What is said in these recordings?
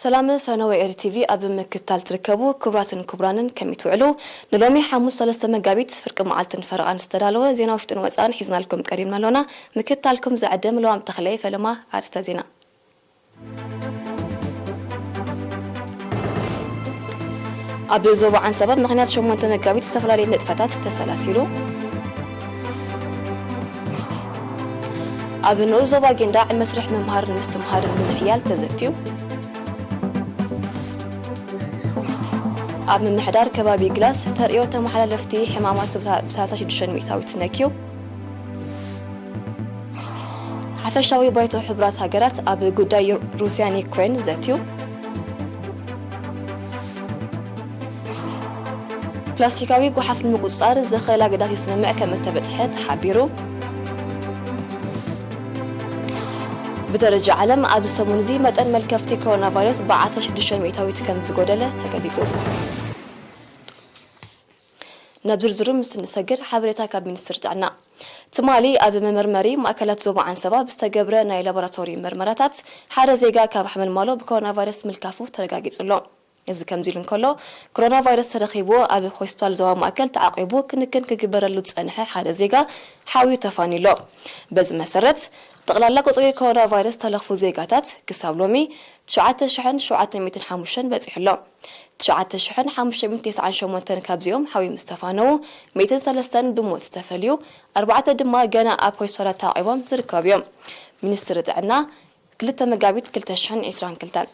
سلامة فنوى ار-تي-في أب مكتال تركبو كبراتن كبرانن كم يتوعلو نلومي حموس 3 مجابيت فرق معلتن فرقان استدالو زينا وفتن وصان حزنا لكم كريم مالونا مكتالكم زعدم لو عم تخلي فلما عرستا زينا أب زوبا عن سبب مغنيات شمونت مجابيت استفلالي نتفتات تسلاسلو أب نوزوبا جندا مسرح ممهار مستمهار من حيال تزتيو أب من محدار كبابي جلاس تريو تمحل لفتي حمامات بساسة دشن ميتاوي تنكيو حفشاوي بيتو حبرات هاجرات أب جوداي روسياني كرين زتيو بلاستيكاوي قحف المقصار زخيلا قدات يسمع كمتبتحت حبيرو بدرجة علم أب السمونزي متن ملكفتي كورونا فيروس بعثش دشن ميتاوي تكم زجودله تكديتو نبزر زروم سنسجر حبرتها كمينستر تعنا تمالي أب ممرمري مأكلات زوبا عن سبب استجبرنا ناي لابراتوري مرمراتات حارزيجا كبحمل مالو بكورونا فيروس ملكافو ترجعت له إذا كم زيلن كله كورونا فيروس ترخيبو أب هوسبيتال زوا مأكل تعقيبو كن كجبر اللي تسأنها حارزيجا حاوي تفاني له بز مسرت تقلل لك وطريق كورونا فيروس تلخفو زيجاتات كسابلومي 9,500 بزح له 9,509 كابزيوم حاوي مستفانو 203 بموت استفليو 4 دما جنا أب هوسبيتال تعقيبهم زركابيوم منستر عنا كلتا مجابيت كلتا شحن 20 كلتال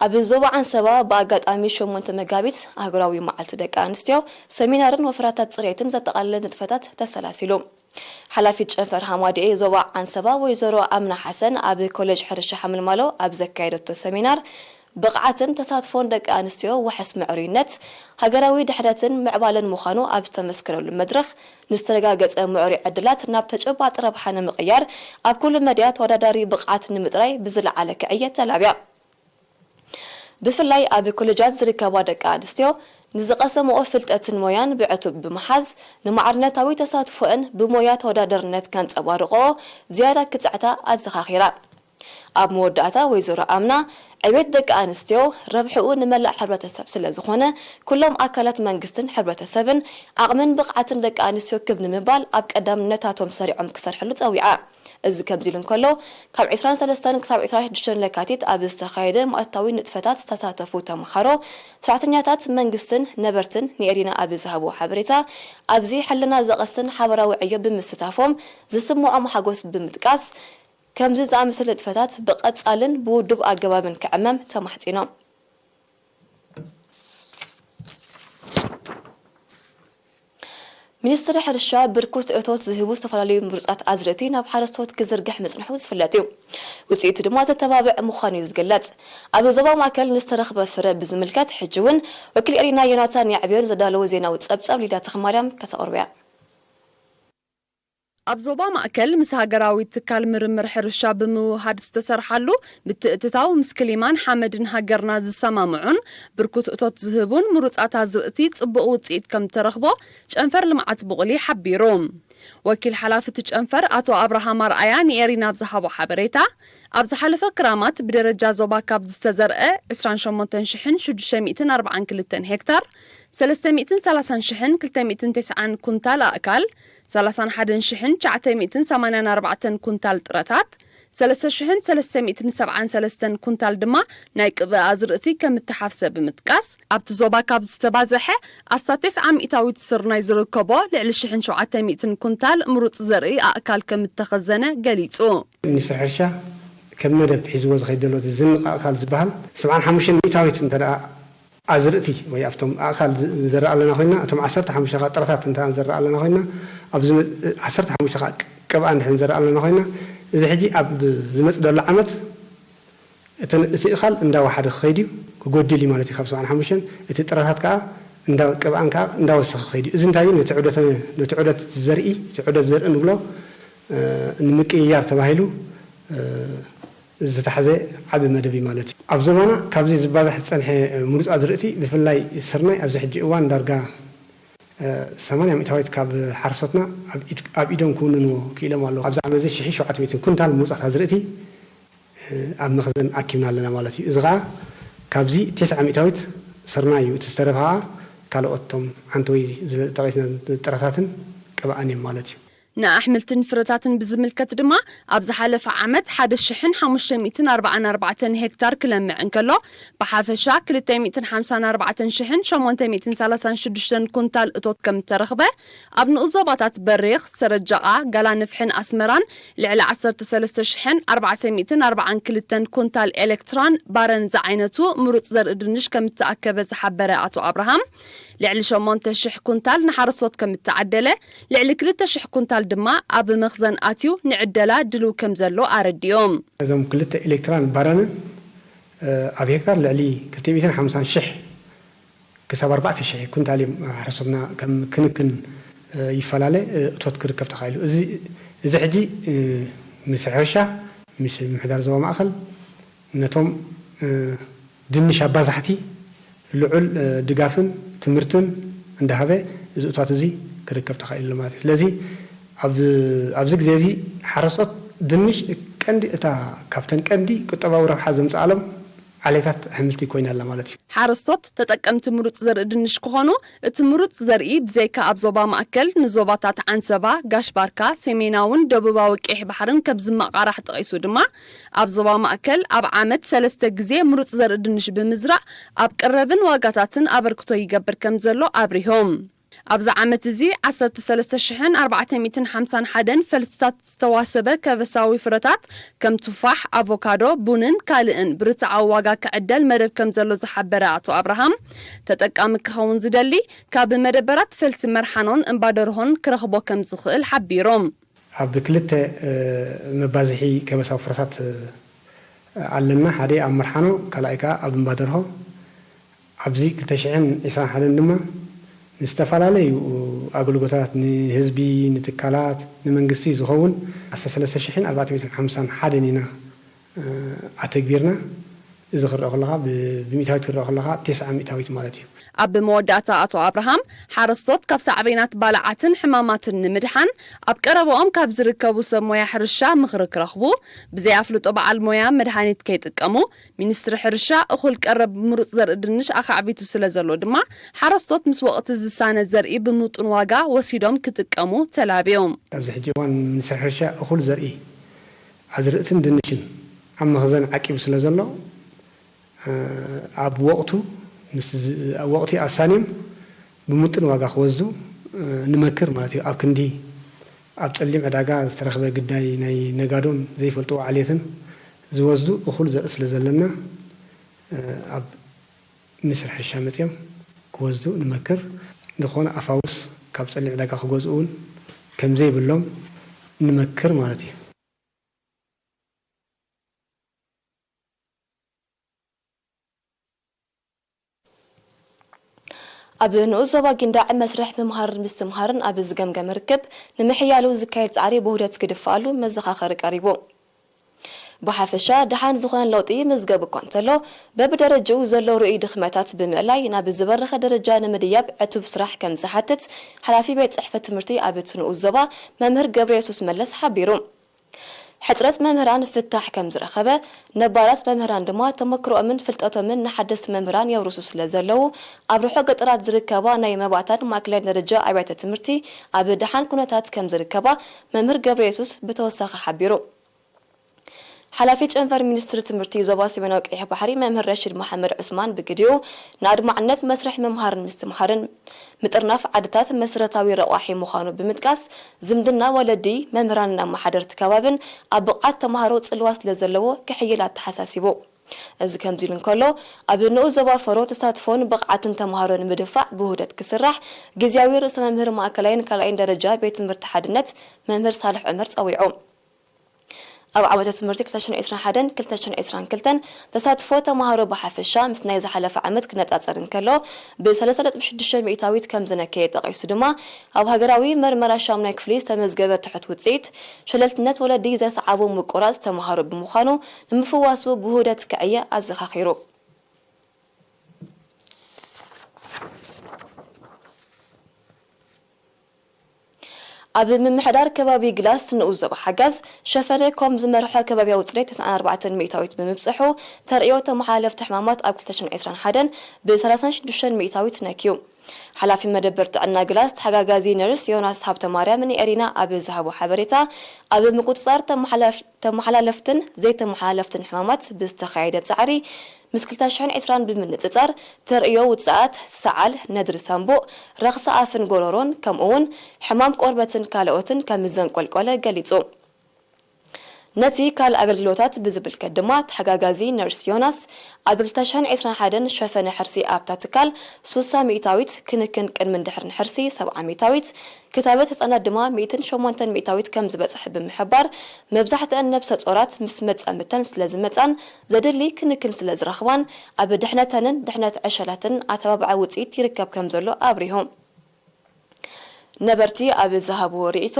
أبي زوبا عن سبا باقات أميشو منت مجابيت أهجراوي معلت دك أنستيو سمينارن وفراتات صريتن زت أقل نتفتات تسلاسلو حلافي جفر حمادي زوبا عن سبا ويزورو أمنا حسن أبي كوليج حرش حمل مالو أبزكايدتو سمينار بقعتن تصادفون دك أنستيو وحس معرينت هجراوي دحرتن معبالن مخانو أبستمسكرو المدرخ نسترجعت معري عدلات نبتج أبعت ربحنا مقيار أب كل مديات وداري بقعتن مدري بزل على كأية تلابيع بفلاي أبي كولجات زركبوا دك أنستيو نزقسمو فلتأتن مويان بعتب بمحز نمعرنتاوي تصادفوئن بمويات ودادرنت كانت أبارقو زيادة كتعتا أزخاخيرا أب مودعتا ويزورا أمنا عبيد دك أنستيو ربحو نملأ حربة السب سلازخونة كلهم أكلت منقستن حربة السبن أغمن بقعتن دك أنستيو كبن مبال أب قدام نتاتهم سريعهم كسر حلو تسويعا إذا كبزيلن كله كاب 23 كساب 21 لكاتيت أب استخايدة مؤتاوي نتفتات استساتفو تمحرو سرعتنياتات منقستن نبرتن نيرينا أب زهبو حبريتا أبزي حلنا زقسن حبراوي عيب بمستتافهم زسمو أم حقوس بمتقاس كم زي زعم نتفتات بقت سألن بودب أجوابن كعمم تمحتينا منستر حرشا بركوت أتوت زهبوس تفعلي مرزقات أزرتين بحرستوت كزرجح مصنحوز فلاتيو وسيت دموات التبابع مخانيز قلت أبو زبا ماكل نسترخ بفرق بزملكات حجون وكل أرينا يناتان يعبيون زدالو زينا وتسبسب لدات خماريام كتقربيع أبزوبا مأكل مس هاجراوي تكال مرمر حرشا بموهاد استسرحلو بتأتتاو مسكليمان حمدن هاجرنا زسامامعون بركوت أتوت زهبون مرزقات أزرتي تصبقو وتسيد كم ترخبو جنفر لمعات بغلي حبيروم وكيل حلافة جنفر أتو أبراهام رأيان يرينا بزحابو حبريتا أبز حلفة كرامات بدرجة زوبا كابز استزرقة 28 شحن 640 كيلوتن هكتار 330 شحن 209 كنتال أكل 31 شحن 984 كنتال طرطات 3 شحن 373 كنتال دما نايك بأزرقتي كم التحافسة بمتقاس أبت زوبا كابز استبازحة أستاتيس عم إتاوي تسرناي زركبو لعل شحن 700 كنتال مروت زرقي أكل كم التخزنة قليتو نسحرشا كم مدب حزوز خيدلو الزنق أكل زبال 75 إتاوي تنترى أزرقتي ويافتم أكل زرع لنا خوينا أتم 15 قطرات انت زرع لنا خوينا أبز 15 كبان حين زرع لنا خوينا إذا حجي أب زمت دول عمت تأخل عند واحد خيدي وجودي لي مالتي 55 تطرات كا عند كبان كا عند وسخ خيدي إذا انتاي نتعودة الزرعي تعودة الزرع نقوله نمكيار تباهيلو زتحزي عبد مدبي مالتي أبزمانا كابزي زبادة حتسنح مرز أزرقتي بفلاي سرناي أبز حجي أوان درجة 8 ሚታዊት ካብ ሓርሶትና ኣብ ኢዶም ኩንኑ ክኢሎም ኣለዉ ኣብዛ ዓመት 1700 ኩንታል ምውፃት ዝርእቲ ኣብ መኽዘን ኣኪብና ኣለና ማለት እዩ እዚ ከዓ ካብዚ 9 ሚታዊት ስርናይ እዩ ዝተረፈ ካልኦቶም ሓንቲ ወይ ጠቂስና ጥረታትን ቅብኣን እዮም ማለት እዩ ንኣሕምልትን ፍረታትን ብዝምልከት ድማ ኣብ ዝሓለፈ ዓመት 1544 ሄክታር ክለምዕ እንከሎ ብሓፈሻ 254836 ኩንታል እቶት ከም ተረኽበ ኣብ ንኡዞባታት በሪኽ ሰረጃቃ ጋላንፍሕን ኣስመራን ልዕሊ 13442 ኩንታል ኤሌክትራን ባረን ዝዓይነቱ ምሩፅ ዘርኢ ድንሽ ከም ተኣከበ ዝሓበረ ኣቶ አብርሃም ልዕሊ 8000 ኩንታል ንሓረስቶት ከም ተዓደለ ልዕሊ 2000 ኩንታል ድማ ኣብ መኽዘን ኣትዩ ንዕደላ ድሉ ከም ዘሎ ኣረዲዮም እዞም ክልተ ኤሌክትራን ባረን ኣብ ሄክታር ልዕሊ 250000 ክሳብ 4000 ኩንታል ሓረስቶትና ከም ክንክን ይፈላለ እቶት ክርከብ ተኻኢሉ እዚ ሕጂ ምስ ሕርሻ ምስ ምሕዳር ዞባ ማእኸል ነቶም ድንሽ ኣባዛሕቲ ልዑል ድጋፍን ትምህርትን እንዳሃበ እዚ እቶት እዚ ክርከብ ተኻኢሉ ማለት ስለዚ ኣብዚ ግዜ እዚ ሓረስቶት ድንሽ ቀንዲ እታ ካብተን ቀንዲ ቁጠባዊ ረብሓ ዘምፅኣሎም ዓሌታት ኣሕምልቲ ኮይና ኣላ ማለት እዩ ሓረስቶት ተጠቀምቲ ምሩፅ ዘርኢ ድንሽ ክኾኑ እቲ ምሩፅ ዘርኢ ብዘይካ ኣብ ዞባ ማእከል ንዞባታት ዓንሰባ ጋሽባርካ ሰሜናውን ደቡባዊ ቄሕ ባሕርን ከም ዝመቃራሕ ጠቂሱ ድማ ኣብ ዞባ ማእከል ኣብ ዓመት 3 ግዜ ምሩፅ ዘርኢ ድንሽ ብምዝራእ ኣብ ቀረብን ዋጋታትን ኣበርክቶ ይገብር ከም ዘሎ ኣብሪሆም ኣብዚ ዓመት እዚ 13451 ፈልስታት ዝተዋሰበ ከበሳዊ ፍረታት ከም ቱፋሕ ኣቮካዶ ቡንን ካልእን ብርትዓዊ ዋጋ ክዕደል መደብ ከም ዘሎ ዝሓበረ ኣቶ አብርሃም ተጠቃሚ ክኸውን ዝደሊ ካብ መደበራት ፈልሲ መርሓኖን እምባደርሆን ክረኽቦ ከም ዝኽእል ሓቢሮም ኣብ ክልተ መባዝሒ ከበሳዊ ፍረታት ኣለና ሓደ ኣብ መርሓኖ ካልኣይካ ኣብ እምባደርሆ ኣብዚ 2021 ድማ ንዝተፈላለዩ ኣገልግሎታት ንህዝቢ ንትካላት ንመንግስቲ ዝኸውን 13451 ኢና ኣተግቢርና እዚ ክረአ ከለካ ብሚታዊት ክረአ ከለካ 9 ሚታዊት ማለት እዩ ኣብ መወዳእታ ኣቶ አብርሃም ሓረስቶት ካብ ሳዕቤናት ባልዓትን ሕማማትን ንምድሓን ኣብ ቀረበኦም ካብ ዝርከቡ ሰብ ሞያ ሕርሻ ምኽሪ ክረኽቡ ብዘይኣፍልጦ በዓል ሞያ መድሃኒት ከይጥቀሙ ሚኒስትሪ ሕርሻ እኹል ቀረብ ምሩፅ ዘርኢ ድንሽ ኣኻዕቢቱ ስለ ዘሎ ድማ ሓረስቶት ምስ ወቕቲ ዝሳነ ዘርኢ ብምጡን ዋጋ ወሲዶም ክጥቀሙ ተላብዮም ኣብዚ ሕጂ እዋን ሚኒስትሪ ሕርሻ እኹል ዘርኢ ኣዝርእትን ድንሽን ኣብ መኽዘን ዓቂቡ ስለ ዘሎ ኣብ ወቕቱ ወቅቲ ኣሳኒም ብምጥን ዋጋ ክወስዱ ንመክር ማለት እዩ ኣብ ክንዲ ኣብ ጸሊም ዕዳጋ ዝተረኸበ ግዳይ ናይ ነጋዶን ዘይፈልጥዎ ዓልየትን ዝወስዱ እኹል ዘርኢ ስለ ዘለና ኣብ ሚኒስትሪ ሕርሻ መፅዮም ክወስዱ ንመክር ዝኾነ ኣፋውስ ካብ ጸሊም ዕዳጋ ክገዝኡ እውን ከም ዘይብሎም ንመክር ማለት እዩ ኣብ ንዑስ ዞባ ጊንዳዕ መስርሕ ምምሃርን ምስትምሃርን ኣብ ዝገምገም ርክብ ንምሕያሉ ዝካየድ ጻዕሪ ብውህደት ክድፋሉ መዘኻኸሪ ቀሪቡ ብሓፈሻ ድሓን ዝኾነ ለውጢ መዝገብ እኳ እንተሎ በብደረጃው ዘሎ ርእይ ድኽመታት ብምዕላይ ናብ ዝበረኸ ደረጃ ንምድያብ ዕቱብ ስራሕ ከም ዝሓትት ሓላፊ ቤት ጽሕፈት ትምህርቲ ኣብ ንዑስ ዞባ መምህር ገብረ ኢየሱስ መለስ ሓቢሩ حترت ممهران فتح كم زرخبة نبارات ممهران دما تمكرؤمن فلتأتمن نحدث ممهران يورسو سلازلو أبروحو قطرات زركبا ناي مبعتان ماكلين رجاء عباية تمرتي أبدحان كونتات كم زركبا ممهر ገብረ ኢየሱስ بتوساخ حبيرو حلافيت أنفر منستر تمرتي زوبا سيمناو قيح بحري ممهر رشيد محمد عثمان بقديو ناد معنات مسرح ممهرن مستمهرن مترناف عادتات مسرتاوي رواحي مخانو بمتقاس زمدنا ولدي ممهراننا محاضر تكوابن أبقات تمهارو صلواس لزلو كحيلات تحساسيبو از كم زيلن كله أبنو زوبا فرو تساتفون بقعتن تمهارون مدفع بهودت كسرح جزياوي رأس ممهر ماكلين كلاين درجة بيت مرتحدنت ممهر صالح عمر تصويعو أو عودة تمرتك تشن إسران حدن كل تشن إسران كلتن تساتفو تمهارو بحفشة مسنا إذا حلف عمد كنا تأثرن كله بسلسلة بشدشة مئتاويت كم زنكية تقيسو دما أو هجراوي مرمرة شامنا كفليس تمزجبة تحت وتزيت شللت نت ولا ديزا صعبو مقراز تمهارو بمخانو نمفواسو بهودة كعية أزخا خيرو ኣብ ምምሕዳር ከባቢ ግላስ ንኡዘብ ሓጋዝ ሸፈነ ኮም ዝመርሖ ከባቢያዊ ጽሬት 94 ሚእታዊት ብምብጽሑ ተርእዮ ተመሓላለፍቲ ሕማማት ኣብ 2021 ብ36 ሚእታዊት ነኪዩ ሓላፊ መደበር ጥዕና ግላስ ተሓጋጋዚ ነርስ ዮናስ ሃብተ ማርያም ንኤሪና ኣብ ዝሃቡ ሓበሬታ ኣብ ምቁጽጻር ተመሓላለፍትን ዘይተመሓላለፍትን ሕማማት ብዝተኻየደ ጻዕሪ ምስ 2020 ብምንጽጻር ተርእዮ ውጽኣት ሰዓል ነድሪ ሳምቡእ ረኽሳ ኣፍን ጎሮሮን ከምኡውን ሕማም ቆርበትን ካልኦትን ከም ዘንቆልቆለ ገሊጹ ነቲ ካል ኣገልግሎታት ብዝብልከት ድማ ተሓጋጋዚ ነርስ ዮናስ ኣብ 2021 ሸፈነ ሕርሲ ኣብታ ትካል 60 ሚእታዊት ክንክን ቅድሚ እንድሕርን ሕርሲ 70 ሚእታዊት ክታበት ህጻናት ድማ 108 ሚእታዊት ከም ዝበጽሕ ብምሕባር መብዛሕትአን ነብሰ ጾራት ምስ መጻምተን ስለዝመጻን ዘድሊ ክንክን ስለዝረኽባን ኣብ ድሕነተንን ድሕነት ዕሸላትን ኣተባብዓ ውጽኢት ይርከብ ከም ዘሎ ኣብሪሆም ነበርቲ ኣብ ዝሃቡ ርእይቶ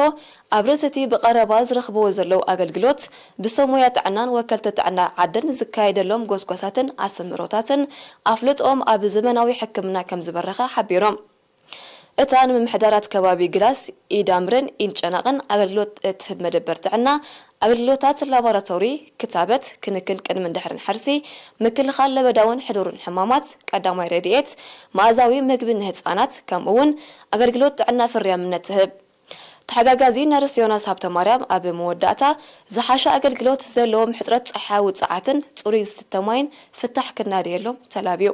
ኣብ ርእሰቲ ብቐረባ ዝረኽብዎ ዘለው ኣገልግሎት ብሰሙያ ጥዕናን ወከልቲ ጥዕና ዓደን ዝካየደሎም ጎስጓሳትን ኣሰምሮታትን ኣፍልጦም ኣብ ዘመናዊ ሕክምና ከም ዝበረኸ ሓቢሮም እታ ንምምሕዳራት ከባቢ ግላስ ኢዳምርን ኢንጨናቕን ኣገልግሎት እትህብ መደበር ጥዕና ኣገልግሎታት ላቦራቶሪ ክታበት ክንክን ቅድሚ እንድሕርን ሕርሲ ምክልኻል ለበዳውን ሕዱርን ሕማማት ቀዳማይ ረድኤት ማእዛዊ ምግቢ ንህፃናት ከምኡውን ኣገልግሎት ጥዕና ፍርያምነት ትህብ ተሓጋጋዚ ነርስ ዮናስ ሃብተ ማርያም ኣብ መወዳእታ ዝሓሸ ኣገልግሎት ዘለዎም ሕፅረት ፀሓያዊ ውፅዓትን ጽሩይ ዝስተ ማይን ፍታሕ ክናድየሎም ተላብዩ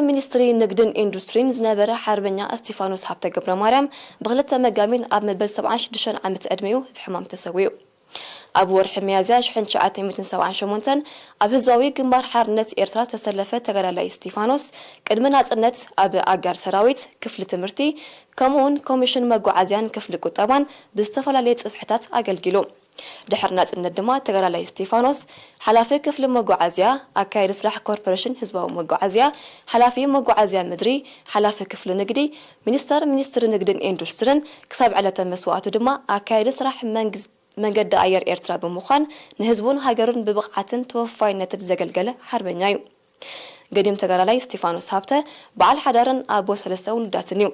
ሚኒስትሪ ንግድን ኢንዱስትሪን ዝነበረ ሓርበኛ እስጢፋኖስ ሃብተ ገብረ ማርያም ብኽልተ መጋሚን ኣብ መበል 76 ዓመት ዕድሜኡ ብሕማም ተሰዊዩ ኣብ ወርሒ ሚያዝያ 1978 ኣብ ህዝባዊ ግንባር ሓርነት ኤርትራ ተሰለፈ ተጋዳላይ እስጢፋኖስ ቅድሚ ናጽነት ኣብ ኣጋር ሰራዊት ክፍሊ ትምህርቲ ከምኡውን ኮሚሽን መጓዓዝያን ክፍሊ ቁጠባን ብዝተፈላለየ ጽፍሕታት ኣገልጊሉ ድሕር ናጽነት ድማ ተጋዳላይ እስጢፋኖስ ሓላፊ ክፍሊ መጓዓዝያ ኣካይድ ስራሕ ኮርፖሬሽን ህዝባዊ መጓዓዝያ ሓላፊ መጓዓዝያ ምድሪ ሓላፊ ክፍሊ ንግዲ ሚኒስትሪ ንግድን ኢንዱስትሪን ክሳብ ዕለተ መስዋዕቱ ድማ ኣካይድ ስራሕ መንገዲ ኣየር ኤርትራ ብምዃን ንህዝቡን ሃገሩን ብብቕዓትን ተወፋይነትን ዘገልገለ ሓርበኛ እዩ ገዲም ተጋዳላይ እስጢፋኖስ ሃብተ በዓል ሓዳርን ኣቦ ሰለስተ ውሉዳትን እዩ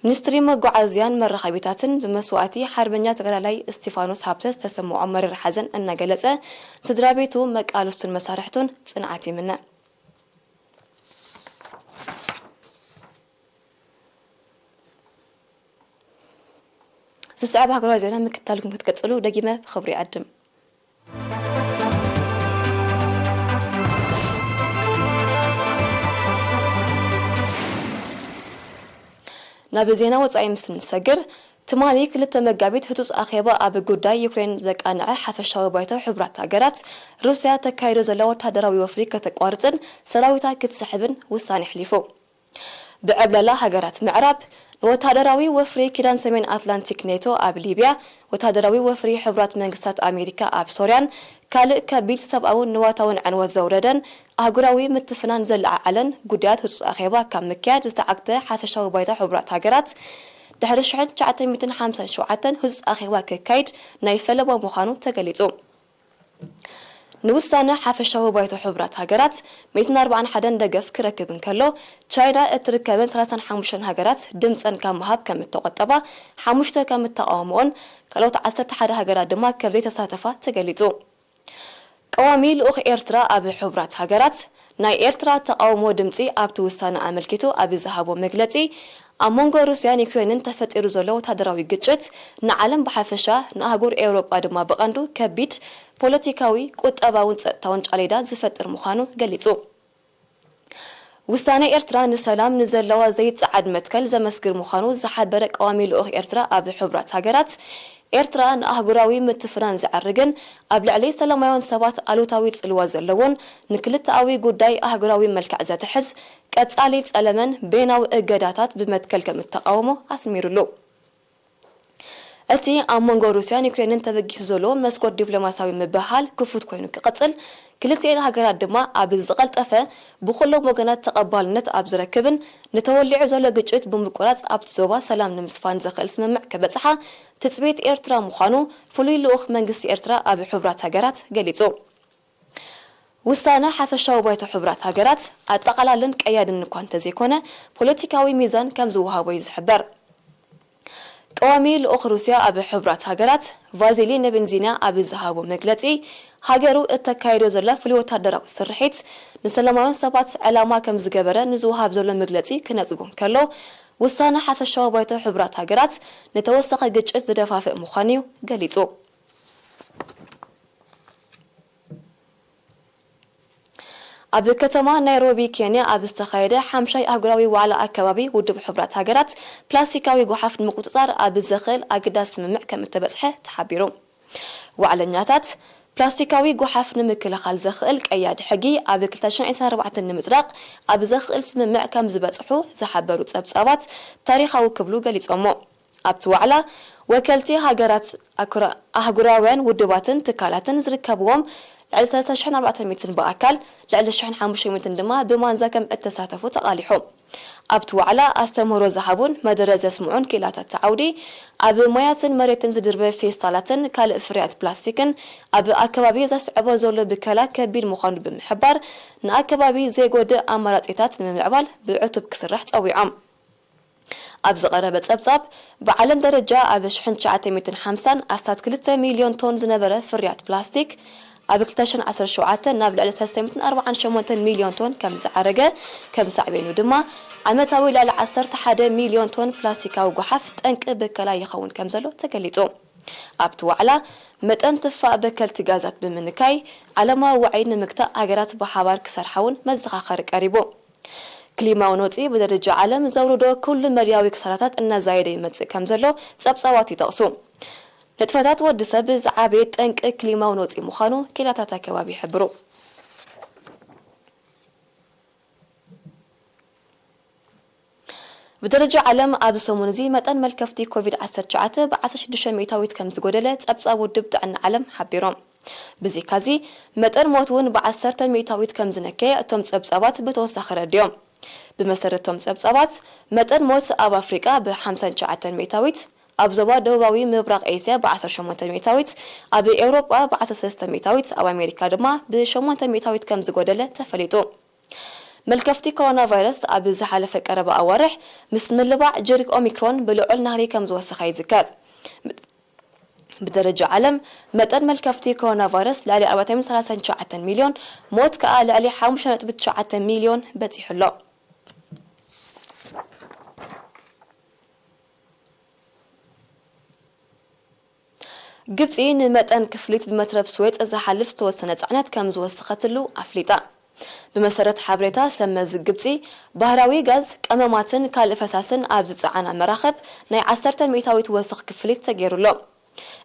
ሚኒስትሪ መጓዓዝያን መራኸቢታትን በመስዋዕቲ ሓርበኛ ተጋዳላይ እስጢፋኖስ ሃብተ ዝተሰምዖ መሪር ሓዘን እናገለጸ ስድራ ቤቱ መቃልስቱን መሳርሕቱን ጽንዓት ይምነ ዝስዕብ ሃገራዊ ዜና ምክታልኩም ክትቀጽሉ ደጊመ ብኽብሪ ይዕድም ናብ ዜና ወጻኢ ምስ ንሰግር ትማሊ ክልተ መጋቢት ህጹጽ ኣኼባ ኣብ ጉዳይ ዩክሬን ዘቃንዐ ሓፈሻዊ ባይታ ሕብራት ሃገራት ሩስያ ተካይዶ ዘላ ወታደራዊ ወፍሪ ከተቋርጽን ሰራዊታ ክትስሕብን ውሳኔ ሕሊፉ ብዕብለላ ሃገራት ምዕራብ ወታደራዊ ወፍሪ ኪዳን ሰሜን አትላንቲክ ኔቶ ኣብ ሊብያ ወታደራዊ ወፍሪ ሕብራት መንግስታት ኣሜሪካ ኣብ ሶርያን ካልእ ከቢድ ሰብኣውን ንዋታውን ዕንወት ዘውረደን ኣህጉራዊ ምትፍናን ዘለዓዓለን ጉዳያት ህጹጽ ኣኼባ ካብ ምክያድ ዝተዓግተ ሓፈሻዊ ባይታ ሕብራት ሃገራት ድሕሪ 1957 ህጹጽ ኣኼባ ክካይድ ናይ ፈለማ ምዃኑ ተገሊጹ ንውሳነ ሓፈሻዊ ባይታ ሕብራት ሃገራት 141 ደገፍ ክረክብን ከሎ ቻይና እትርከበን 35 ሃገራት ድምፀን ካብ መሃብ ከም እተቆጠባ 5 ከም እተቃወመኦን ካልኦት 11 ሃገራት ድማ ከም ዘይተሳተፋ ተገሊጹ ቀዋሚ ልኡኽ ኤርትራ ኣብ ሕብራት ሃገራት ናይ ኤርትራ ተቃውሞ ድምፂ ኣብቲ ውሳነ ኣመልኪቱ ኣብ ዝሃቦ መግለጺ ኣብ መንጎ ሩስያን ዩክሬንን ተፈጢሩ ዘሎ ወታደራዊ ግጭት ንዓለም ብሓፈሻ ንኣህጉር ኤውሮጳ ድማ ብቐንዱ ከቢድ ፖለቲካዊ ቁጠባውን ጸጥታውን ጫሌዳ ዝፈጥር ምዃኑ ገሊጹ ውሳነ ኤርትራ ንሰላም ንዘለዋ ዘይትጸዓድ መትከል ዘመስግር ምዃኑ ዝሓበረ ቀዋሚ ልኡኽ ኤርትራ ኣብ ሕብራት ሃገራት ኤርትራ ንኣህጉራዊ ምትፍናን ዝዓርግን ኣብ ልዕሊ ሰላማውያን ሰባት ኣሉታዊ ጽልዋ ዘለዎን ንክልተኣዊ ጉዳይ ኣህጉራዊ መልክዕ ዘትሕዝ ቀጻሊ ጸለመን ቤናዊ እገዳታት ብመትከል ከም እተቃወሞ ኣስሚሩሉ እቲ ኣብ መንጎ ሩስያን ዩክሬንን ተበጊሱ ዘሎ መስኮት ዲፕሎማሲያዊ ምብሃል ክፉት ኮይኑ ክቐጽል ክልቲአን ሃገራት ድማ ኣብ ዝቐልጠፈ ብኩሎም ወገናት ተቐባልነት ኣብ ዝረክብን ንተወሊዑ ዘሎ ግጭት ብምቁራጽ ኣብቲ ዞባ ሰላም ንምስፋን ዝኽእል ስምምዕ ከበጽሓ ትጽቢት ኤርትራ ምዃኑ ፍሉይ ልኡኽ መንግስቲ ኤርትራ ኣብ ሕብራት ሃገራት ገሊጹ ውሳነ ሓፈሻዊ ባይቶ ሕብራት ሃገራት አጠቃላልን ቀያድን እንኳን ተዘይኮነ ፖለቲካዊ ሚዛን ከም ዝወሃቦ ይዝሕበር ቀዋሚ ልኡኽ ሩስያ ኣብ ሕብራት ሃገራት ቫዚሊን ቤንዚና ኣብ ዝሃቦ መግለጺ ሃገሩ እተካይዶ ዘላ ፍሉይ ወታደራዊ ስርሒት ንሰላማዊ ሰባት ዕላማ ከም ዝገበረ ንዝወሃብ ዘሎ መግለጺ ክነጽጉም ከሎ ውሳነ ሓፈሻዊ ባይቶ ሕብራት ሃገራት ነተወሰኸ ግጭት ዝደፋፍእ ምዃኑ ገሊጹ ኣብ ከተማ ናይሮቢ ኬንያ ኣብ ዝተኻየደ ሓምሻይ ኣህጉራዊ ዋዕላ ኣከባቢ ውድብ ሕብራት ሃገራት ፕላስቲካዊ ጎሓፍ ንምቁጽጻር ኣብ ዝኽእል ኣገዳሲ ስምምዕ ከም እተበጽሐ ተሓቢሩ ዋዕለኛታት ፕላስቲካዊ ጎሓፍ ንምክልኻል ዝኽእል ቀያዲ ሕጊ ኣብ 2024 ንምጽራቕ ኣብ ዝኽእል ስምምዕ ከም ዝበጽሑ ዝሓበሩ ጸብጻባት ታሪኻዊ ክብሉ ገሊጾሞ ኣብቲ ዋዕላ ወከልቲ ሃገራት ኣህጉራውያን ውድባትን ትካላትን ዝርከብዎም لعل 3400 بأكل لعل 1500 ድማ ብማንዛ ከም እተሳተፉ ተቃሊሑ ኣብቲ ዋዕላ ኣስተምህሮ ዝሃቡን መደረ ዘስምዑን ኪላታት ተዓውዲ ኣብ ሞያትን መሬትን ዝድርበ ፌስታላትን ካልእ ፍርያት ፕላስቲክን ኣብ ኣከባቢ ዘስዕቦ ዘሎ ብከላ ከቢድ ምዃኑ ብምሕባር ንኣከባቢ ዘይጎድእ ኣማራጺታት ንምዕባል ብዕቱብ ክስራሕ ጸዊዖም ኣብ ዝቐረበ ጸብጻብ ብዓለም ደረጃ ኣብ 1950 ኣስታት 2 ሚልዮን ቶን ዝነበረ ፍርያት ፕላስቲክ ኣብ 2017 ናብ ልዕሊ 348 ሚልዮን ቶን ከም ዝዓረገ ከም ሳዕቤኑ ድማ ዓመታዊ ልዕሊ 11 ሚልዮን ቶን ፕላስቲካዊ ጎሓፍ ጠንቂ በከላ ይኸውን ከም ዘሎ ተገሊጹ ኣብቲ ዋዕላ መጠን ትፋእ በከልቲ ጋዛት ብምንካይ ዓለማዊ ወዓይ ንምግታእ ሃገራት ብሓባር ክሰርሓውን መዘኻኸሪ ቀሪቡ ክሊማዊ ነውፂ በደረጃ ዓለም ዘውርዶ ኩሉ መርያዊ ክሳራታት እናዛየደ ይመጽእ ከም ዘሎ ጸብጻባት ይጠቕሱ ነጥፈታት ወዲ ሰብ ዝዓበየ ጠንቂ ክሊማዊ ነውፂ ምዃኑ ኪላታት ኣከባቢ ይሕብሩ بدرجة عالم أب سومونزي متن ملكفتي كوفيد 19 ب16 مئويت كم زغودله تصبصاب ودبت عن عالم حبيرهم بزي كازي متن موتون ب10 مئويت كم زنكي اتم تصبصابات بتوسخ رديوم بمسرتهم تصبصابات متن موت اب افريقيا ب59 مئويت اب زوا دباوي مبرق اسيا ب18 مئويت اب اوروبا ب16 مئويت اب امريكا دما ب8 مئويت كم زغودله تفليطو ملكفتي كورونا فيروس اب زحلف قرب اورح مسملبع جرك اوميكرون بلعل نهري كم زوسخ يذكر بدرجه عالم متن ملكفتي كورونا فيروس لعلي 439 مليون موت كال علي 5.9 مليون بتيحلو ግብጽ መጠን ክፍሊት በመትረብ ስዌት ዘሐልፍ ተወሰነ ጻዕነት ከም ዝወሰኸትሉ አፍሊጣ بمسرت حبرتا سمز ግብጽ ባህራዊ ጋዝ ቀመማትን ካልፈሳስን ኣብ ዝጻዓና መራኸብ ናይ 10 ሚታዊት ወስኽ ክፍሊት ተገይሩሎ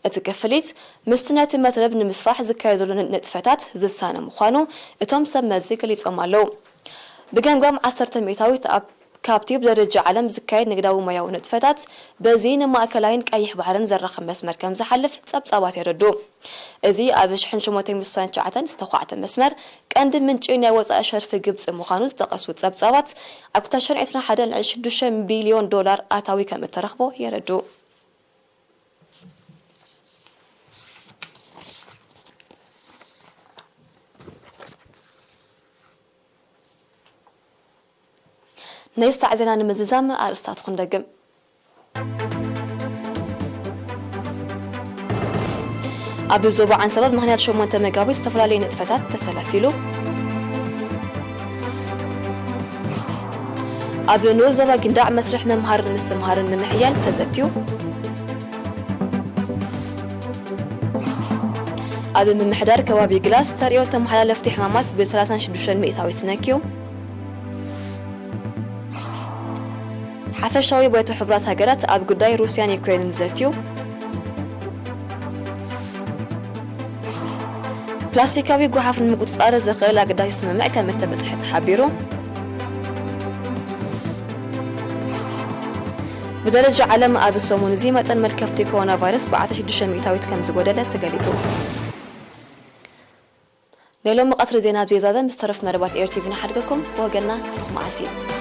እቲ ክፍሊት ምስትነት መትረብ ንምስፋሕ ዝካየደሉ ንጥፈታት ዝሳነ ምዃኑ እቶም ሰመዝ ገሊጾም ኣለው ብገምገም 10 ሚታዊት ኣብ كابتيب درجة عالم زكايد نقداو مياو نتفتات بزين ماكلاين قيح بحرن زرخ مسمر كم زحلف تصبصابات يردو ازي ابش حنشموتين مسان شعتن استخوعت مسمر كاند منجين يوصا اشهر في قبص مخانوز تقسو تصبصابات اكتشن 21 بليون دولار اتاوي كم ترخبو يردو نيستعزنا نمززام أرستات خندقم أبي زوبا عن سبب مهنيات شو مونتا ميغابي استفلالي نتفتات تسلاسيلو أبي نوزوبا قنداع مسرح ممهار نستمهار نمحيال تزتيو أبي من محدار كوابي جلاس تاريو تمحلال لفتي حمامات ب36 مئوية سناكيو حفشاوي بيتو حبرات هاجرات اب قداي روسيان يوكرين زاتيو بلاستيكاوي غحاف المقصار زخيل قداي سممع كمتبصح تحبيرو بدرجه عالم اب سومونزي متن ملكفتي كورونا فيروس ب16 مئويت كم زغودله تغليتو ليلو مقطر زينات زياده مسترف مربات اير تي في نحرقكم وقلنا معتي